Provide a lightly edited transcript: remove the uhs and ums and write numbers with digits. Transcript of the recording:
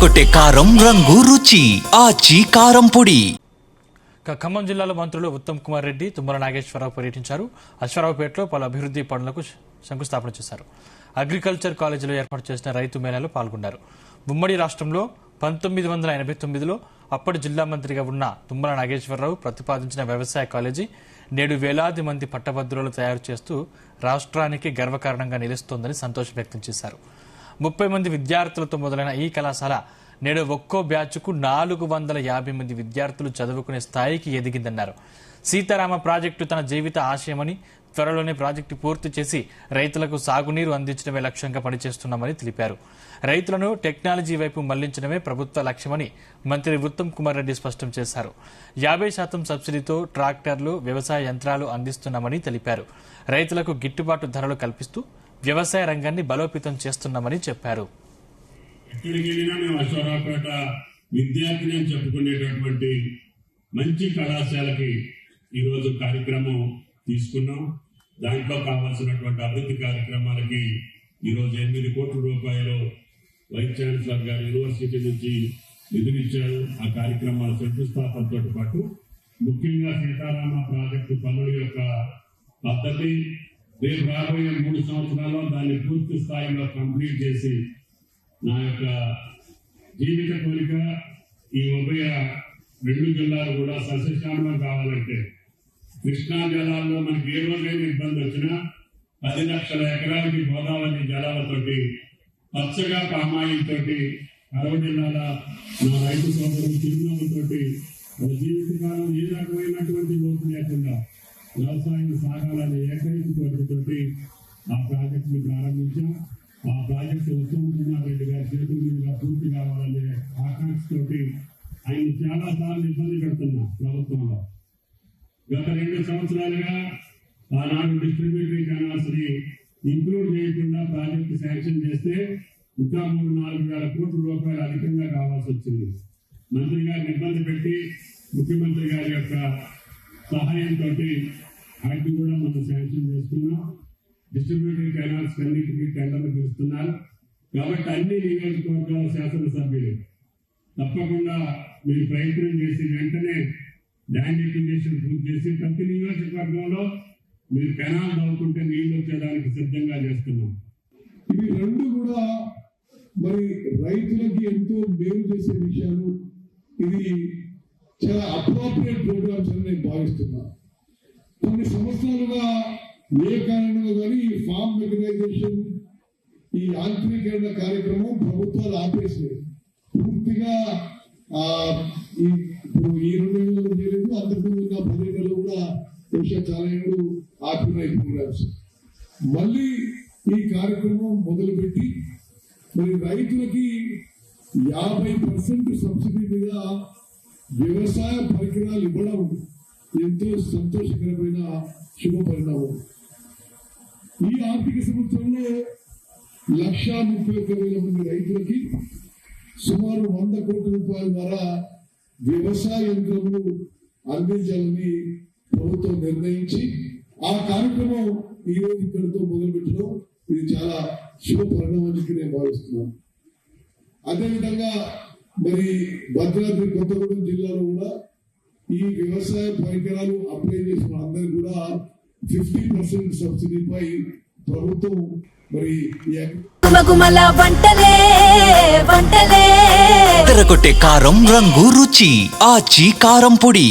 అదరగొట్టే కారం రంగు రుచి ఆచి కారం పొడి. ఖమ్మం జిల్లాలో మంత్రులు ఉత్తమ్ కుమార్ రెడ్డి, తుమ్మల నాగేశ్వరరావు పర్యటించారు. అశ్వారావుపేటలో పలు అభివృద్ధి పనులకు శంకుస్థాపన చేశారు. అగ్రికల్చర్ కాలేజీలో ఏర్పాటు చేసిన రైతు మేళాలో పాల్గొన్నారు. ఉమ్మడి రాష్ట్రంలో 1989లో అప్పటి జిల్లా మంత్రిగా ఉన్న తుమ్మల నాగేశ్వరరావు ప్రతిపాదించిన వ్యవసాయ కాలేజీ నేడు వేలాది మంది పట్టభద్రులు తయారు చేస్తూ రాష్ట్రానికి గర్వకారణంగా నిలుస్తోందని సంతోషం వ్యక్తం చేశారు. 30 మంది విద్యార్థులతో మొదలైన ఈ కళాశాల నేడు ఒక్కో బ్యాచ్కు 450 మంది విద్యార్థులు చదువుకునే స్థాయికి ఎదిగిందన్నారు. సీతారామ ప్రాజెక్టు తన జీవిత ఆశయమని, త్వరలోనే ప్రాజెక్టు పూర్తి చేసి రైతులకు సాగునీరు అందించడమే లక్ష్యంగా పనిచేస్తున్నామని తెలిపారు. రైతులను టెక్నాలజీ వైపు మళ్లించడమే ప్రభుత్వ లక్ష్యమని మంత్రి ఉత్తమ్ కుమార్ రెడ్డి స్పష్టం చేశారు. 50% సబ్సిడీతో ట్రాక్టర్లు, వ్యవసాయ యంత్రాలు అందిస్తున్నామని తెలిపారు. రైతులకు గిట్టుబాటు ధరలు కల్పిస్తూ వ్యవసాయ రంగాన్ని బలోపేతం చేస్తున్నామని చెప్పారు. ఎక్కడికి వెళ్ళినా మేము అశ్వారావుపేట విద్యార్థిని అని చెప్పుకునేటటువంటి మంచి కళాశాలకి ఈరోజు కార్యక్రమం తీసుకున్నాం. దాంట్లో కావాల్సినటువంటి అభివృద్ధి కార్యక్రమాలకి ఈరోజు 8 కోట్ల రూపాయలు వైస్ ఛాన్సలర్ గారు యూనివర్సిటీ నుంచి నిధులిచ్చారు. ఆ కార్యక్రమాల శంకుస్థాపనతో పాటు ముఖ్యంగా సీతారామ ప్రాజెక్టు పనుల యొక్క పద్ధతి రేపు రాబోయే 3 సంవత్సరాల్లో దాన్ని పూర్తి స్థాయిలో కంప్లీట్ చేసి నా యొక్క జీవిత కోరిక ఈ ఉభయ 2 జిల్లాలు కూడా సస్యశ్యామలం కావాలంటే కృష్ణా జలాల్లో మనకి ఏ రోజైనా ఇబ్బంది వచ్చినా 10 లక్షల ఎకరాలకి గోదావరి జలాలతోటి పచ్చగా పామాయిలతోటి 60 జిల్లాల నా రైతు సోదరులు చిరునవ్వుతోటి మన జీవితకాలం ఏ రకమైనటువంటి లోపు లేకుండా వ్యవసాయం సాగాలనే ఏకైక కోరికతోటి ఆ ప్రాజెక్టుని ప్రారంభించాం. ఆ ప్రాజెక్టు ఉత్తమ్ కుమార్ రెడ్డి గారి చేతుల మీదుగా పూర్తి కావాలనే ఆకాంక్షతోటి ఆయన చాలా సార్లు ఇబ్బంది పెడుతున్నా ప్రభుత్వంలో. గత 2 సంవత్సరాలుగా ఆనాడు డిస్ట్రిబ్యూటరీ కెనాల్స్ ని ఇంక్లూడ్ చేయకుండా ప్రాజెక్టు శాంక్షన్ చేస్తే ఇంకా 3-4 వేల కోట్ల రూపాయలు అధికంగా కావాల్సి వచ్చింది. మంత్రి గారిని ఇబ్బంది పెట్టి ముఖ్యమంత్రి గారి యొక్క సహాయంతో వాటిని కూడా మనం శాంక్షన్ చేసుకున్నాం. డిస్ట్రిబ్యూటరీ కెనాల్స్ అన్నింటికి టెండర్లు పిలుస్తున్నారు. కాబట్టి అన్ని నియోజకవర్గాల శాసనసభ్యులు తప్పకుండా మీరు ప్రయత్నం చేసి వెంటనే ల్యాండ్ అక్విజిషన్ పూర్తి చేసి ప్రతి నియోజకవర్గంలో మీరు కెనాల్ తవ్వుకుంటే నీళ్లు వచ్చేదానికి సిద్ధంగా చేస్తున్నాం. ఇవి 2 కూడా మరి రైతులకి ఎంతో మేలు చేసే విషయాలు. ఇది చాలా అప్రోప్రియేట్ ప్రోగ్రామ్స్ అని నేను భావిస్తున్నాను. కొన్ని సంవత్సరాలుగా ఏ కారణంగా కానీ ఈ ఫార్మ్ మెకనైజేషన్, ఈ యాంత్రీకరణ కార్యక్రమం ప్రభుత్వాలు ఆపేసినాయి. పూర్తిగా ఇప్పుడు ఈ 2 ఏళ్ళలో చేయలేదు, అంతకుముందు 10 ఏళ్ళలో కూడా బహుశా చాలా ఏళ్ళు ఆపినాయి ప్రోగ్రామ్స్. మళ్ళీ ఈ కార్యక్రమం మొదలుపెట్టి మరి రైతులకి 50% సబ్సిడీ మీద వ్యవసాయ పరికరాలు ఇవ్వడం ఎంతో సంతోషకరమైన శుభ పరిణామం. ఈ ఆర్థిక సంవత్సరంలో 1,31,000 మంది రైతులకి సుమారు 100 కోట్ల రూపాయల ద్వారా వ్యవసాయ యంత్రములు అందించాలని ప్రభుత్వం నిర్ణయించి ఆ కార్యక్రమం ఈ రోజు ఇక్కడితో మొదలుపెట్టడం ఇది చాలా శుభ పరిణామాన్ని నేను భావిస్తున్నాను. అదేవిధంగా మరి భద్రాద్రి కొత్తగూడెం జిల్లాలో కూడా ఈ వ్యవసాయ పరికరాలు అప్లై చేసిన అందరూ కూడా 50% సబ్సిడీపై ప్రభుత్వం మరి అదరగొట్టే కారం రంగు రుచి ఆచి కారం పొడి.